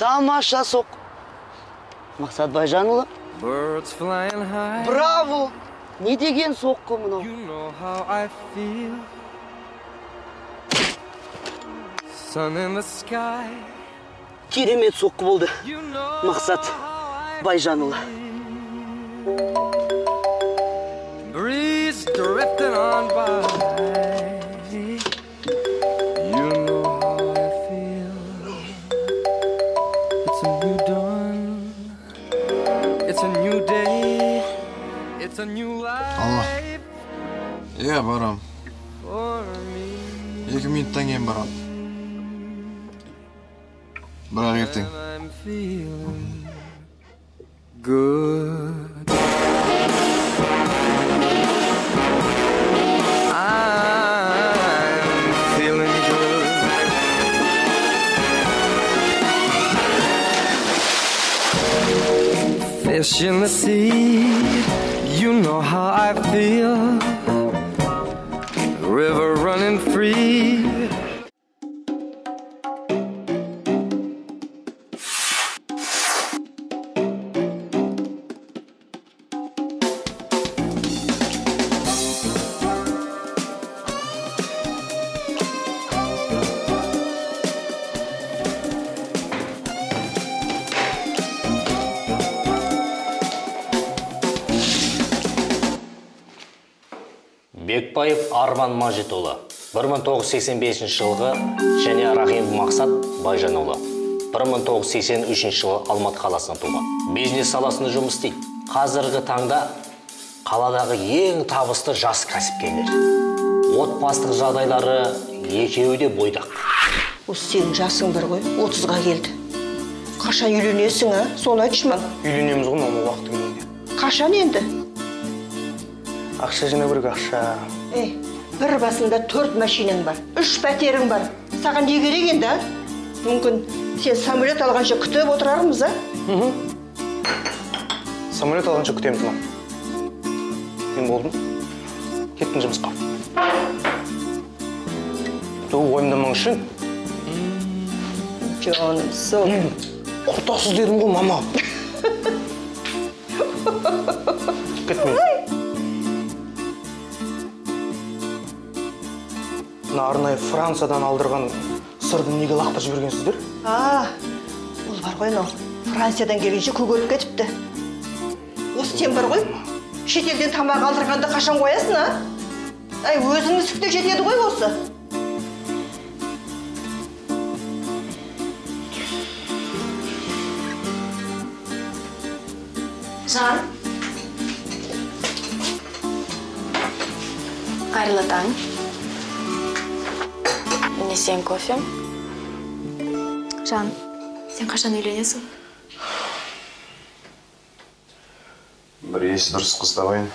Тамаша соқ. Мақсат Байжанұлы. Браво! Не деген соққы мұнау? Керемет соққы болды. Мақсат Байжанұлы. Breeze drifting on by. You know how I feel. It's a new dawn. It's a new day. It's a new life. Алло. Я барам. For me. 2 минуттан кейін барам. Бірақ ертең. I'm feeling good. Fish in the sea, you know how I feel. River running free. Бекбаев Арман Мажитұлы, 1985 жылғы және Рахим Мақсат Байжанұлы, 1983 жылы Алматы қаласына туған. Бизнес саласында жұмыс істейді. Қазіргі таңда қаладағы ең табысты жас кәсіпкерлер. Отбасылық жағдайлары екеуі де бойдақ. Осы сенің жасың бір ғой, 30-ға келді. Қашан үйленесің, а? Соны айтшы маған. Үйленеміз ғой, мама, уақыты келгенде. Қашан енді? Ақша жинау керек, ақша. Бір басында 4 машинаң бар, 3 пәтерің бар. Саған не керек енді, а? Мүмкін сен самолет алғанша күтіп отырармыз, а? Самолет алғанша күтеміз, мам. Мен болдым. Кеттім жұмысқа. Ойымдамаң үшін. Жаным, сол. Құртасыз дедім ғой, мама. Кетмейді. Арнайы Франциядан алдырған сырды неге лақтырып жібергенсіздер? Ол бар ғой, Франциядан келгенше көгеріп кетіпті. Осы сен бар ғой, шетелден тамақ алдырғанды қашан қоясың, а? Өзіңнің сүкте жетеді ғой осы. Жан. Қайырлы таң. Міне сен кофе. Жан, сен қашан үйленесің? Бір есі дұрыс қыз табайын.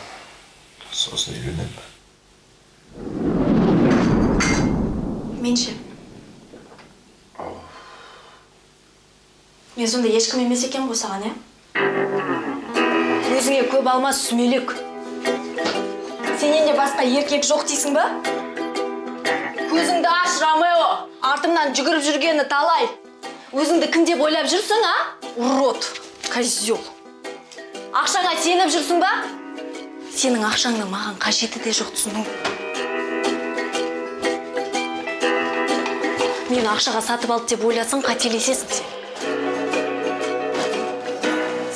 Сосын үйленем. Мен ше? Мен сонда ешкім емес екен ғой саған, е? Өзіңе көп алмас сүмелек. Сенен де басқа еркек жоқ дейсің ба? Көзіңді аш, Ромео. Артымнан жүгіріп жүргені талай. Өзіңді кім деп ойлап жүрсің, а? Урод, козел. Ақшаңа сеніп жүрсің ба? Сенің ақшаңның маған қажеті де жоқ, түсіндің. Мен ақшаға сатып алды деп ойласың, қателесесің сен.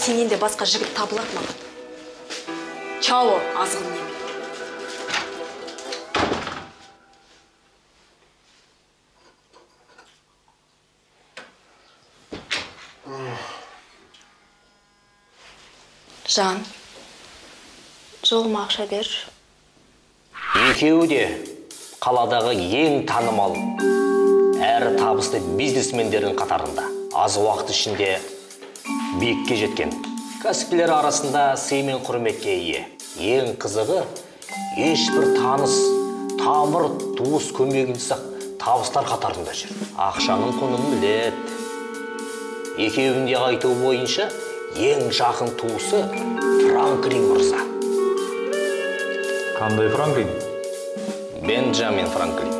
Сенен де басқа жігіт табылады маған. Чао, азғын неме. Жан, жолыма ақша бер. Екеуі де қаладағы ең танымал әрі табысты бизнесмендердің қатарында. Аз уақыт ішінде биікке жеткен. Кәсіпкерлер арасында сый мен құрметке ие. Ең қызығы, ешбір таныс, тамыр, туыс көмегінсіз табыстар қатарында жүр. Ақшаның құнын біледі. Екеуінде айтуы бойынша ең жақын туысы Франклин мырза. Қандай Франклин? Бенджамин Франклин.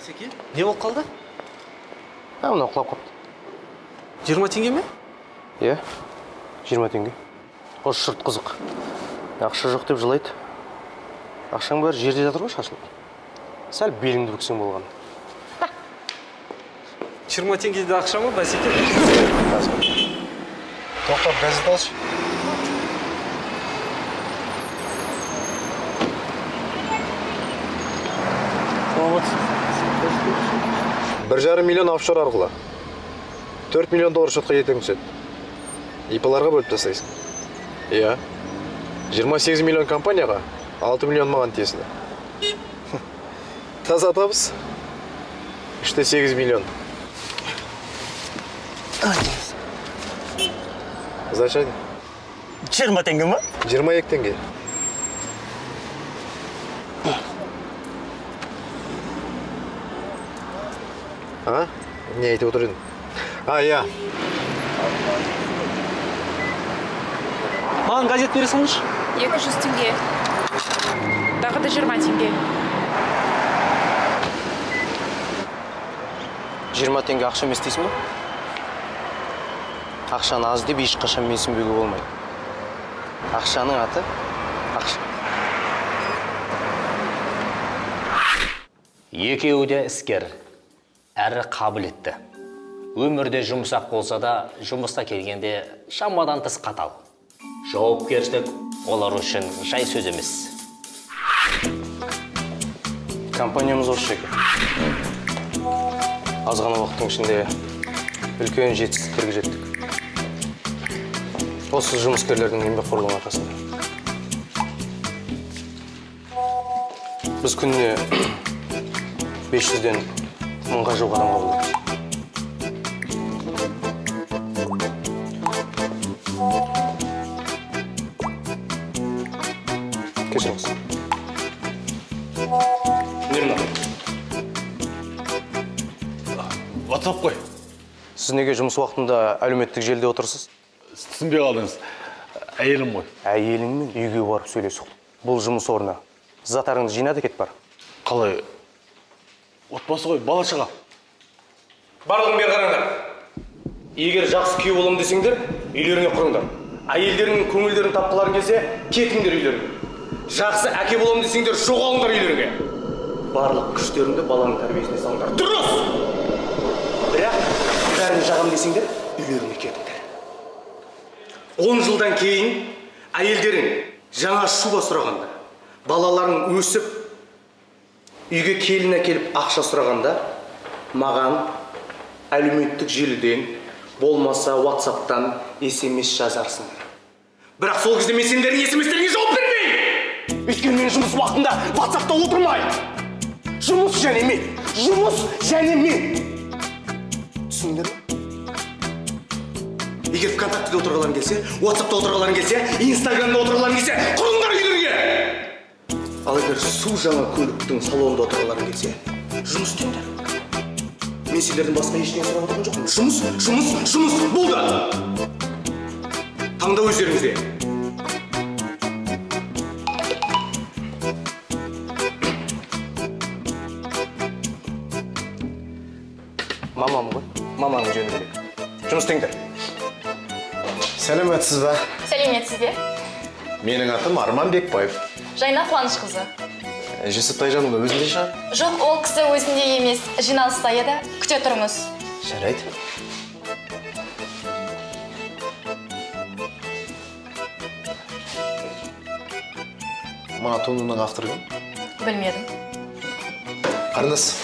Басеке, не болып қалды? Мына құлап қапты. 20 теңге ме? Иә, 20 теңге. Осы шырт қызық. Ақша жоқ деп жылайды. Ақшаң бәрі жерде жатыр ғой шашылып. Сәл беліңді бүксең болған. 20 теңгеде ақша ма, Басеке? Тоқтап, газет алшы. Бір жарым миллион офшор арқылы. 4 миллион доллар шотқа ертең түседі. ИП-ларға бөліп тастайсың. Иә. 28 миллион компанияға, 6 миллион маған тиесілі. Таза табыс. 3,8 миллион. Зачем? 20 теңге ма? 22 теңге. А? Не айтып отыр едің? Иә. Маған газет бере салыңызшы. 200 теңге. Тағы да 20 теңге. 20 теңге ақша емес дейсің ба? Ақшаны аз деп ешқашан менсінбеуге болмайды. Ақшаның аты ақша. Екеуі де іскер, әрі қабілетті. Өмірде жұмсақ болса да, жұмыста келгенде шамадан тыс қатал. Жауапкершілік олар үшін жай сөз емес. Компаниямыз осы шеке. Аз ғана уақыттың ішінде үлкен жетістіктерге жеттік. Осы жұмыскерлердің еңбекқорлығының арқасында. Біз күніне 500-ден 1000-ға жуық адам қабылдаймыз. Кешіріңіз. Не мына? WhatsApp қой. Сіз неге жұмыс уақытында әлеуметтік желіде отырсыз? Түсінбей қалдыңыз. Әйелім ғой. Әйеліңмен үйге барып сөйлесу. Бұл жұмыс орны. Заттарыңды жинады кет бар. Қалай? Отбасы ғой, бала шаға. Барлығын бер қараңдар. Егер жақсы күйеу болам десеңдер, үйлеріңе құрыңдар. Әйелдерінің көңілдерін тапқыларың келсе, кетіңдер үйлеріңе. Жақсы әке болам десеңдер, жоғалыңдар үйлеріңе. Барлық күштеріңді баланың тәрбиесіне салыңдар. Дұрыс! Бірақ бәрін жағам десеңдер, үйлеріңе кетіңдер. 10 жылдан кейін әйелдерің жаңа шуба сұрағанда, балаларың өсіп, үйге келін әкеліп ақша сұрағанда, маған әлеуметтік желіден, болмаса WhatsApp-тан SMS жазарсыңдар. Бірақ сол кезде мен сендердің SMS-теріңе жауап бермеймін. Өйткені мен жұмыс уақытында WhatsApp-та отырмаймын. Жұмыс және мен. Жұмыс және мен. Түсіндіңдер ме? Егер ВКонтактеде отырғыларың келсе, WhatsApp-та отырғыларың келсе, Instagram-да отырғыларың келсе, құрыңдар үйлерге! Ал егер су жаңа көліктің салонында отырғыларың келсе, жұмыс істеңдер. Мен сендердің басқа ештеңе сұрап отырған жоқпын. Жұмыс, болды! Таңдау өздеріңізде. Мамам ғой, маманың жөні бөлек. Жұмыс істеңдер. Сәлеметсіз ба? Сәлеметсіз бе? Менің атым Арман Бекбаев. Жайна Қуанышқызы. Жүсіп Тайжанұлы өзінде шығар? Жоқ, ол кісі өзінде емес, жиналыста еді. Күте тұрмыз. Жарайды. Мына туындының авторы кім? Білмедім. Қарындас,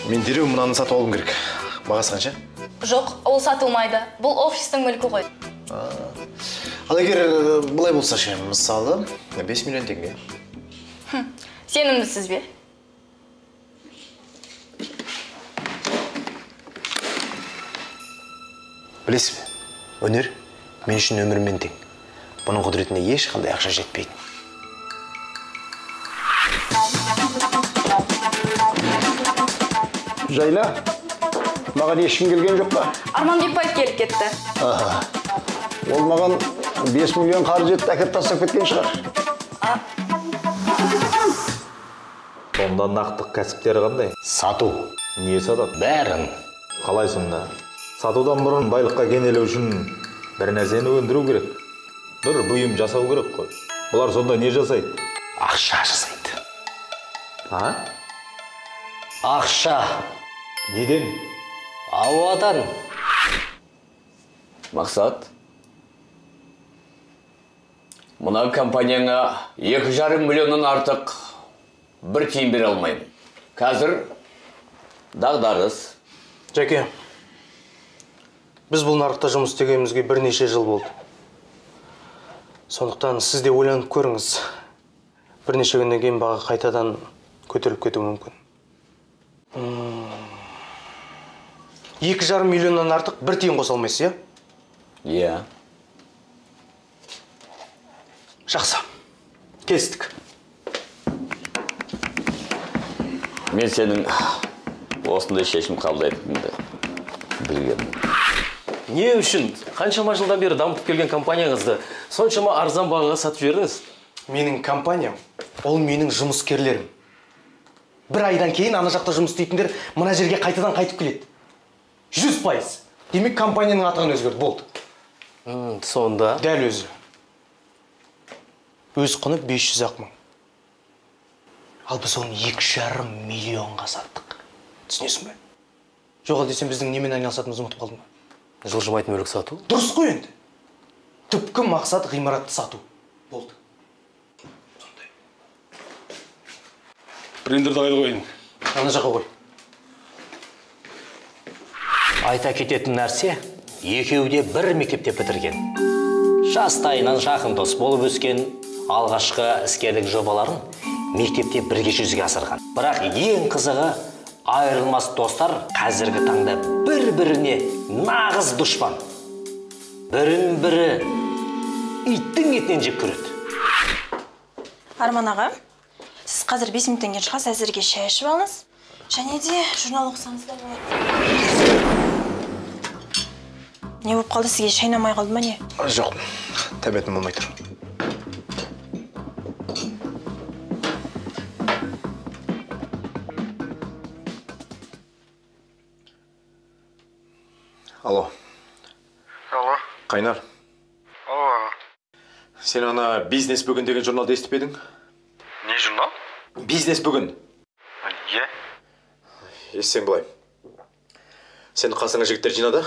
мен дереу мынаны сатып алуым керек. Бағасы қанша? Жоқ, ол сатылмайды. Бұл офистің мүлкі ғой. Ал егер бұлай болса ше, мысалы, 5 миллион теңге. Сенімдісіз бе? Білесіз бе, өнер мен үшін өмірмен тең. Бұның құдіретіне ешқандай ақша жетпейді. Жайна, маған ешкім келген жоқ па? Арман Бекбаев келіп кетті. Ол маған 5 миллион қаржы жетті әкеп тастап кеткен шығар. Сонда нақтық кәсіптері қандай? Сату. Не сатады? Бәрін. Қалай сонда? Сатудан бұрын байлыққа кенелу үшін бір нәрсені өндіру керек. Бір бұйым жасау керек қой. Бұлар сонда не жасайды? Ақша жасайды. А? Ақша. Неден? Ауадан. Мақсат, мына компанияңа 2,5 миллионнан артық бір тиын бере алмаймын. Қазір дағдарыс. Жәке, біз бұл нарықта жұмыс істегенімізге бірнеше жыл болды. Сондықтан сіз де ойланып көріңіз. Бірнеше күннен кейін баға қайтадан көтеріліп кетуі мүмкін. 2,5 миллионнан артық бір тиын қоса алмайсыз, иә? Иә. Жақсы. Келістік. Мен сенің осындай шешім қабылдайтыныңды білгенмін. Не үшін? Қаншама жылдан бері дамытып келген компанияңызды соншама арзан бағаға сатып жібердіңіз? Менің компаниям, ол менің жұмыскерлерім. Бір айдан кейін ана жақта жұмыс істейтіндер мына жерге қайтадан қайтып келеді. 100%. Демек компанияның атаған өзгерді, болды. Сонда? Дәл өзі. Өз құны 500 мың. Ал біз оны 2,5 миллионға саттық. Түсінесің бе? Жоқ, десем біздің немен айналысатынымызды ұмытып қалдың ба? Жылжымайтын мүлік сату? Дұрыс қой енді. Түпкі мақсат ғимаратты сату. Болды. Сондай. Принтерді қайда қойын? Ана жаққа қой. Айта кететін нәрсе, екеуі де бір мектепте бітірген. Жастайынан жақын дос болып өскен, алғашқы іскерлік жобаларын мектепте бірге жүзеге асырған. Бірақ ең қызығы, айырылмас достар қазіргі таңда бір-біріне нағыз дұшпан. Бірін-бірі иттің етінен жеп көреді. Арман аға, сіз қазір 5 минуттан кейін шығасыз, әзірге шай ішіп алыңыз. Және де журнал оқысаңыз да болады. Не болып қалды, сізге шайнамай қалды ма не? Жоқ, тәбетім болмай тұр. Алло. Алло. Қайнар. Алло. Сен ана «Бизнес бүгін» деген журналды естіп пе едің? Не журнал? «Бизнес бүгін». Е? Естісең былай. Сен қасыңа жігіттер жинады.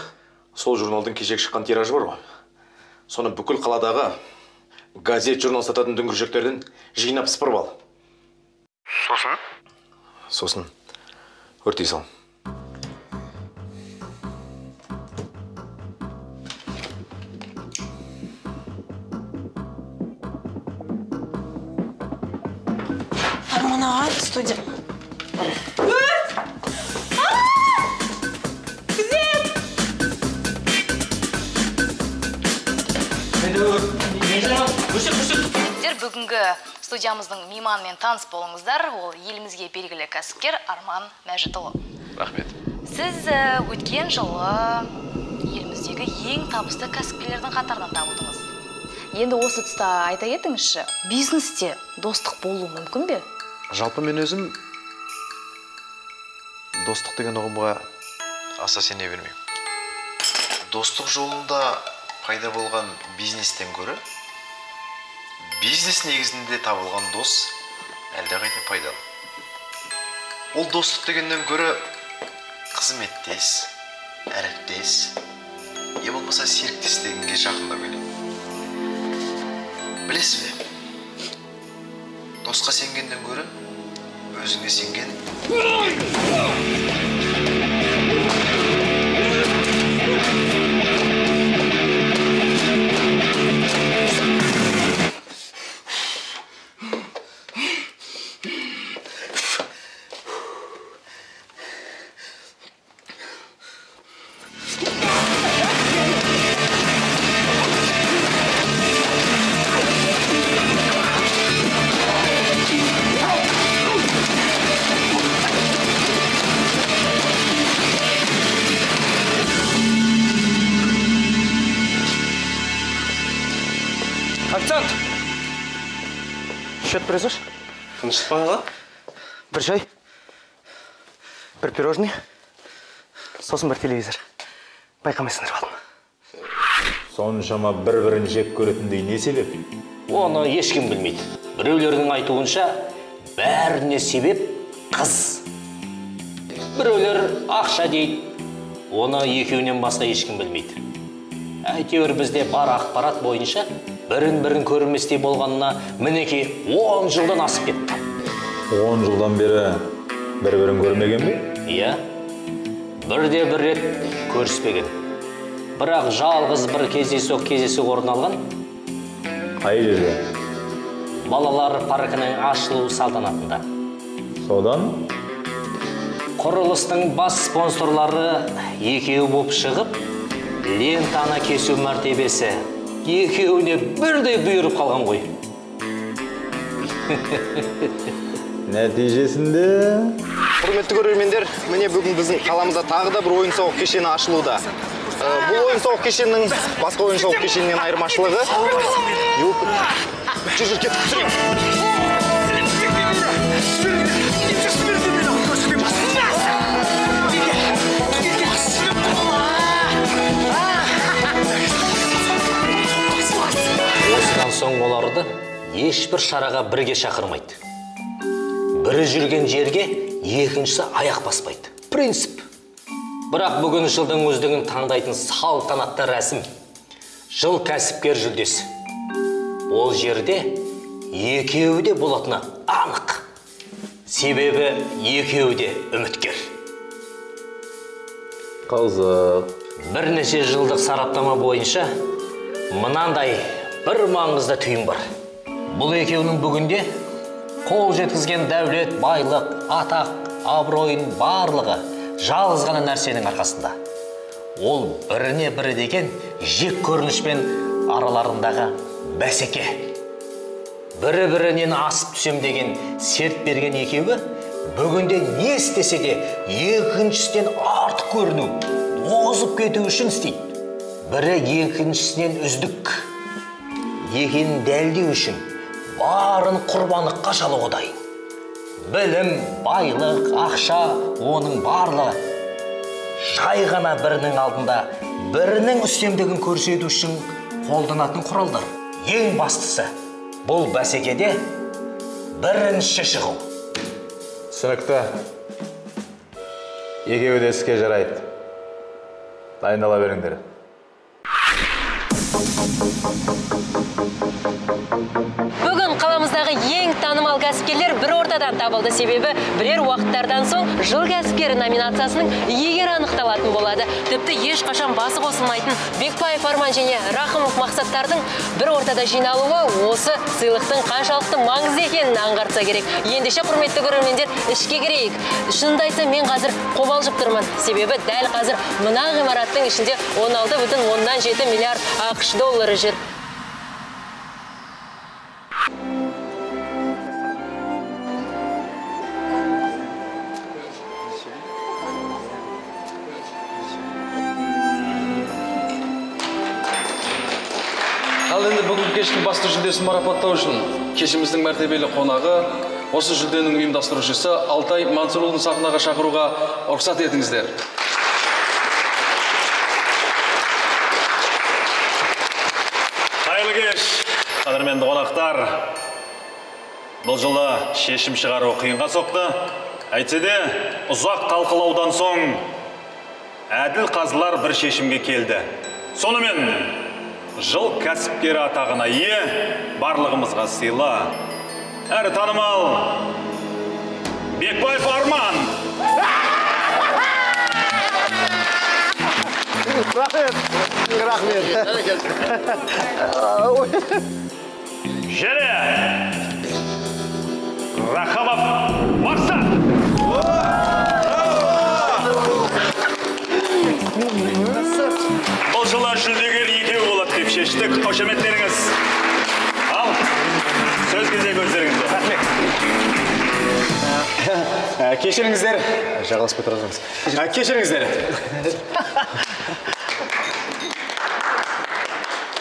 Сол журналдың кешек шыққан тиражы бар ғой. Соны бүкіл қаладағы газет, журнал сататын дүңгіршектерден жинап сыпырып ал. Сосын? Сосын өртей сал. Арман аға, студия. Сіздер бүгінгі студиямыздың мейманымен таныс болыңыздар. Ол елімізге белгілі кәсіпкер Арман Мәжітұлы. Рахмет. Сіз өткен жылы еліміздегі ең табысты кәсіпкерлердің қатарынан табылдыңыз. Енді осы тұста айта кетіңізші, бизнесте достық болуы мүмкін бе? Жалпы мен өзім достық деген ұғымға аса сене бермеймін. Достық жолында пайда болған бизнестен көрі, бизнес негізінде табылған дос әлдеқайда пайдалы. Ол достық дегеннен көрі қызметтес, әріптес, не болмаса серіктес дегенге жақындау келеді. Білесіз бе? Досқа сенгеннен көрі өзіңе сенген. Официант! Счет призыш? Тыныштық па аға? Бір шай, бір пирожный, сосын бір телевизор. Байқамайсыңдар алдым. Соншама бір-бірін жек көретіндей не себеп? Оны ешкім білмейді. Біреулердің айтуынша бәріне себеп қыз. Біреулер ақша дейді. Оны екеуінен басқа ешкім білмейді. Әйтеуір бізде бар ақпарат бойынша бірін-бірін көрместей болғанына мінеки 10 жылдан асып кетті. 10 жылдан бері бір-бірін көрмеген бе? Иә, бірде-бір рет көріспеген. Бірақ жалғыз бір кездейсоқ орын алған. Қай жерде? Балалар паркінің ашылу салтанатында. Содан? Құрылыстың бас спонсорлары екеуі болып шығып, лентаны кесу мәртебесі екеуіне бірдей бұйырып қалған ғой. Нәтижесінде? Құрметті көрермендер, міне бүгін біздің қаламызда тағы да бір ойын-сауық кешені ашылуда. Бұл ойын-сауық кешенінің басқа ойын-сауық кешенінен айырмашылығы. Жүр, кетіп түсірейін. Осыдан соң оларды ешбір шараға бірге шақырмайды. Бірі жүрген жерге екіншісі аяқ баспайды. Принцип. Бірақ бүгін жылдың өздігін таңдайтын салтанатты рәсім. Жыл кәсіпкер жүлдесі. Ол жерде екеуі де болатыны анық. Себебі екеуі де үміткер. Қызық. Бірнеше жылдық сараптама бойынша мынандай бір маңызды түйін бар. Бұл екеуінің бүгінде қол жеткізген дәулет, байлық, атақ, абыройын барлығы жалғыз ғана нәрсенің арқасында. Ол біріне бірі деген жек көрінішпен араларындағы бәсеке. Бірі-бірінен асып түсем деген серт берген екеуі бүгінде не істесе де екіншісінен артық көріну, озып кету үшін істейді. Бірі екіншісінен үздік екенін дәлдеу үшін барын құрбандыққа шалуға дайын. Білім, байлық, ақша, оның барлығы жай ғана бірінің алдында бірінің үстемдігін көрсету үшін қолданатын құралдар. Ең бастысы бұл бәсекеде бірінші шығу. Түсінікті. Екеуі де іске жарайды. Дайындала беріңдер. Бүгін қаламыздағы ең танымал кәсіпкерлер бір ортадан табылды. Себебі бірер уақыттардан соң жыл кәсіпкері номинациясының иегері анықталатын болады. Тіпті ешқашан басы қосылмайтын Бекбаев Арман және Рахымов Мақсаттардың бір ортада жиналуы осы сыйлықтың қаншалықты маңызды екенін аңғартса керек. Ендеше құрметті көрермендер, ішке кірейік. Шынымды айтсам, мен қазір қобалжып тұрмын. Себебі дәл қазір мына ғимараттың ішінде 16,7 миллиард ақш доллары жүр. Ал енді бүгінгі кештің басты жүлдесін марапаттау үшін кешіміздің мәртебелі қонағы, осы жүлденің ұйымдастырушысы Алтай Мансұрұлын сахнаға шақыруға рұқсат етіңіздер. Қайырлы кеш, қадірменді қонақтар. Бұл жылы шешім шығару қиынға соқты. Әйтсе де, ұзақ талқылаудан соң әділ қазылар бір шешімге келді. Сонымен жыл кәсіпкері атағына ие барлығымызға сыйлы әрі танымал Бекбаев Арман. Рахмет. Және Рахымов Мақсат. Бұл жылы жүлдегер екеу болады деп шештік. Қошеметтеріңіз. Ал, сөз кезегі өздеріңізді. Рахмет. Кешіріңіздер. Жағаласпай тұрыңыз. Кешіріңіздер.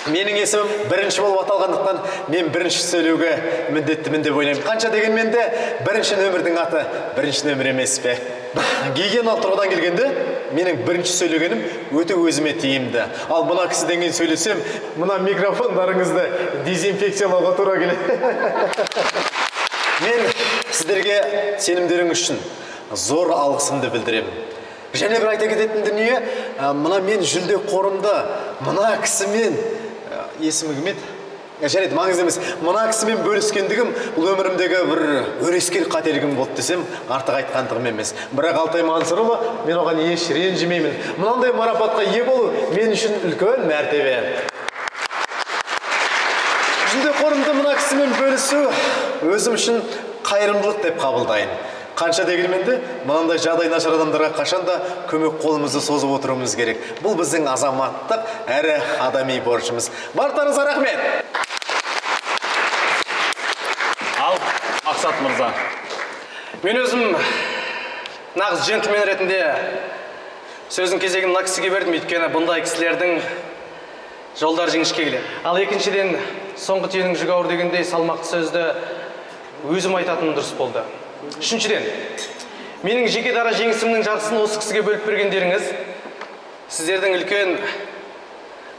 Менің есімім бірінші болып аталғандықтан, мен бірінші сөйлеуге міндеттімін деп ойлаймын. Қанша дегенмен де бірінші нөмірдің аты бірінші нөмір емес пе? Гигиеналық тұрғыдан келгенде, менің бірінші сөйлегенім өте өзіме тиімді. Ал мына кісіден кейін сөйлесем, мына микрофондарыңызды дезинфекциялауға тура келеді. Мен сіздерге сенімдерің үшін зор алғысымды білдіремін. Және бір айта кететін дүние, мына мен жүлде қорымда, мына кісімен, есімі кім еді? Жарайды, маңызды емес. Мына кісімен бөліскендігім, бұл өмірімдегі бір өрескел қателігім болды десем, артық айтқандығым емес. Бірақ Алтай Мансұрұлы, мен оған еш ренжімеймін. Мынандай марапатқа ие болу мен үшін үлкен мәртебе. Жүлде қорымды мына кісімен бөлісу өзім үшін қайырымдылық деп қабылдайын. Қанша дегенмен де, мынандай жағдай нашар адамдарға қашанда көмек қолымызды созып отыруымыз керек. Бұл біздің азаматтық әрі адами борышымыз. Барлықтарыңызға рахмет. Ал, Мақсат мырза. Мен өзім нағыз джентльмен ретінде сөздің кезегін мына кісіге бердім, өйткені бұндай кісілердің жолдар жіңішке келеді. Ал екіншіден, соңғы түйенің жүгі ауыр дегендей салмақты сөзді өзім айтатыным дұрыс болды. Үшіншіден, менің жеке дара жеңісімнің жартысын осы кісіге бөліп бергендеріңіз, сіздердің үлкен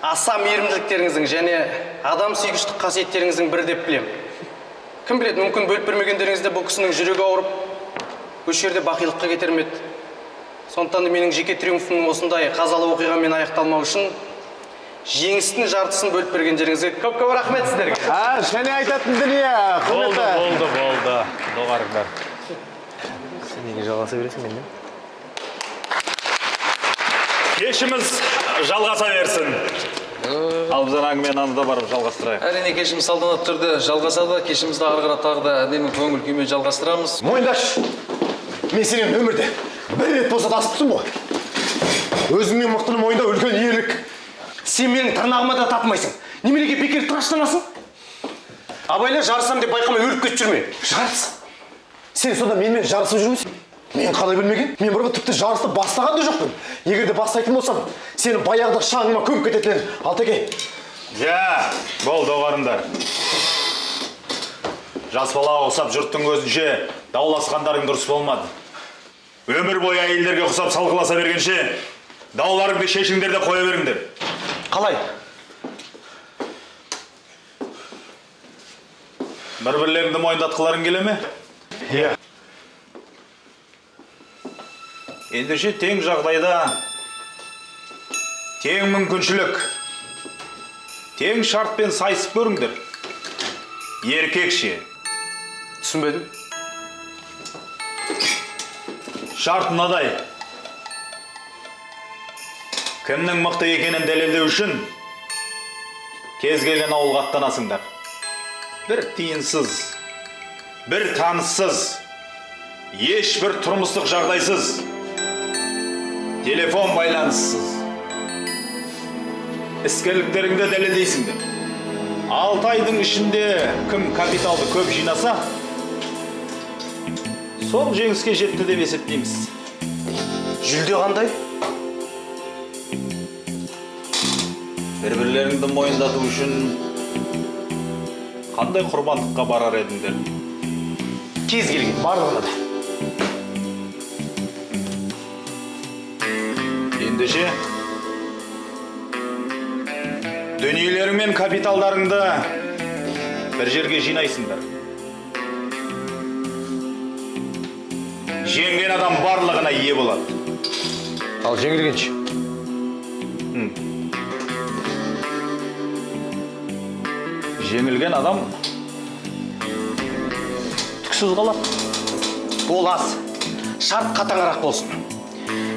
аса мейірімділіктеріңіздің және адам сүйгіштік қасиеттеріңіздің бірі деп білемін. Кім біледі, мүмкін бөліп бермегендеріңізде бұл кісінің жүрегі ауырып, осы жерде бақилыққа кетермеді. Сондықтан да менің жеке триумфымның осындай қазалы оқиғамен аяқталмау үшін жеңістің жартысын бөліп бергендеріңізге көп-көп рахмет сіздерге. Және айтатын дүние, құрметті. Болды. Доғарыңдар. Сен неге жалғаса бересің менде? Кешіміз жалғаса берсін. Ал біздің әңгімені анда барып жалғастырайық. Әрине кешіміз салтанатты түрде жалғасады, кешімізді ары қарай тағы да әдемі көңіл күймен жалғастырамыз. Мойындаш, мен сенен өмірде бір рет болса да асып тұрмын ғой. Өзіңмен мықтыны мойындау үлкен ерлік. Сен менің тырнағыма да тапмайсың. Немереге бекер тыраштанасың? Абайла жарысам деп байқамай өліп кетіп жүрме. Жарыс? Сен сонда менімен жарысып жүрмісің? Мен қалай білмеген? Мен бұрғы тіпті жарысты бастаған да жоқпын. Егерде бастайтын болсам, сені баяғыда шаңыма көміп кететін. Алтеке. Болды оғарыңдар. Жас бала ұқсап жұрттың көзінше дауласқандарың дұрыс болмады. Өмір бойы әйелдерге ұқсап салғыласа бергенше, дауларыңды шешіңдер де қоя беріңдер. Қалай? Бір-бірлеріңді мойындатқыларың келе ме? Иә. Ендеше тең жағдайда, тең мүмкіншілік, тең шартпен сайысып көріңдер. Еркекше. Түсінбедім. Шарт мынадай. Кімнің мықты екенін дәлелдеу үшін кез келген ауылға аттанасыңдар. Бір тиынсыз, бір таныссыз, ешбір тұрмыстық жағдайсыз, телефон байланыссыз. Іскерліктеріңді дәлелдейсіңдер. 6 айдың ішінде кім капиталды көп жинаса, сол жеңіске жетті деп есептейміз. Жүлде қандай? Бір-бірлеріңді мойындату үшін қандай құрбандыққа барар едіңдер? Кез келген, барлығына да. Ендеше, дүниелерің мен капиталдарыңды бір жерге жинайсыңдар. Жеңген адам барлығына ие болады. Ал жеңілгенше? Жеңілген адам түксіз қалады. Ол аз. Шарт қатаңырақ болсын.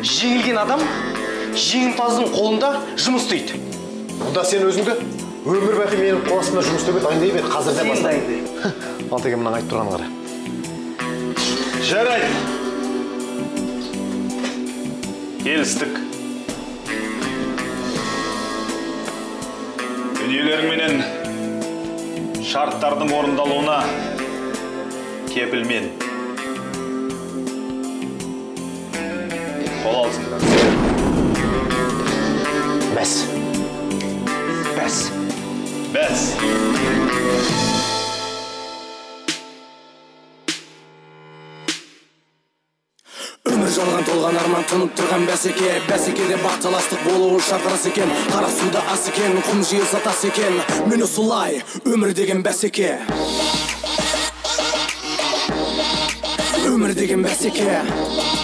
Жеңілген адам жеңімпаздың қолында жұмыс істейді. Бұнда сен өзіңді өмір бақи менің қол жұмыс істеуге дайындай бер, қазірден бастап. Алтеке мынаны айтып тұрғанын қара. Жарайды. Келістік. Дүниелеріңменен шарттардың орындалуына кепілмен. Қол алсыңдар. Бәс. арман арман тынып тұрған бәсеке, бәсекеде бақталастық болуы шарт рас екен. Қара суда ас екен, құм жиылса тас екен. Міне солай өмір деген бәсеке, өмір деген бәсеке.